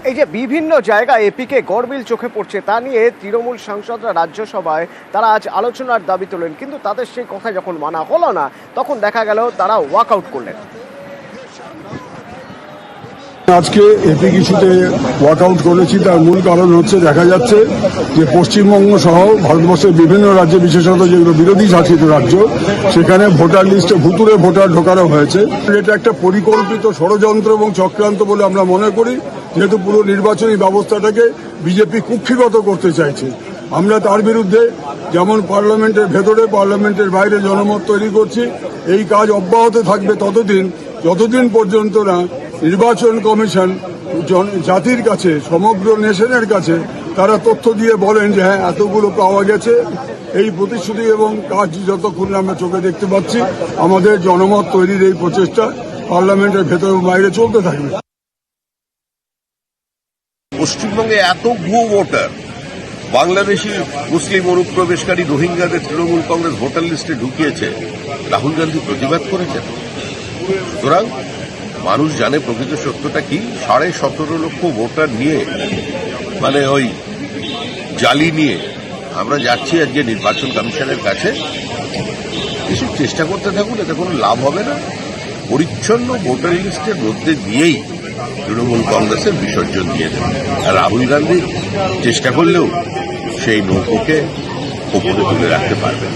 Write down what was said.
এই যে বিভিন্ন জায়গায় এপিকে গড়মিল চোখে পড়ছে তা নিয়ে তৃণমূল সাংসদরা রাজ্যসভায় তারা আজ আলোচনার দাবি তোলেন, কিন্তু তাদের সেই কথা যখন মানা হলো না তখন দেখা গেল তারা ওয়াকআউট করলেন। আজকে এপিক ইস্যুতে ওয়াকআউট করেছি, তার মূল কারণ হচ্ছে দেখা যাচ্ছে যে পশ্চিমবঙ্গ সহ ভারতবর্ষের বিভিন্ন রাজ্যে, বিশেষত যেগুলো বিরোধী শাসিত রাজ্য, সেখানে ভোটার লিস্টে ভুতুড়ে ভোটার ঢোকানো হয়েছে। এটা একটা পরিকল্পিত ষড়যন্ত্র এবং চক্রান্ত বলে আমরা মনে করি, যেহেতু পুরো নির্বাচনী ব্যবস্থাটাকে বিজেপি কুক্ষিগত করতে চাইছে। আমরা তার বিরুদ্ধে যেমন পার্লামেন্টের ভেতরে পার্লামেন্টের বাইরে জনমত তৈরি করছি। এই কাজ অব্যাহত থাকবে যতদিন পর্যন্ত না নির্বাচন কমিশন জাতির কাছে, সমগ্র নেশনের কাছে তারা তথ্য দিয়ে বলেন যে হ্যাঁ এতগুলো পাওয়া গেছে। এই প্রতিশ্রুতি এবং কাজ যতক্ষণ আমরা চোখে দেখতে পাচ্ছি, আমাদের জনমত তৈরির এই প্রচেষ্টা পার্লামেন্টের ভেতর এবং বাইরে চলতে থাকবে। পশ্চিমবঙ্গে এত ভুয়ো ভোটার, বাংলাদেশি মুসলিম অনুপ্রবেশকারী রোহিঙ্গাদের তৃণমূল কংগ্রেস ভোটার লিস্টে ঢুকিয়েছে, রাহুল গান্ধী প্রতিবাদ করেছেন। সুতরাং মানুষ জানে প্রকৃত সত্যটা কি। 17.5 লক্ষ ভোটার নিয়ে, মানে ওই জালি নিয়ে আমরা যাচ্ছি আজকে নির্বাচন কমিশনের কাছে। এসব চেষ্টা করতে থাকুন, এতে কোনো লাভ হবে না। পরিচ্ছন্ন ভোটার লিস্টের মধ্যে দিয়েই তৃণমূল কংগ্রেসের বিসর্জন দিয়ে দেবে। আর রাহুল গান্ধী চেষ্টা করলেও সেই নৌকোকে ওপরে তুলে রাখতে পারবে।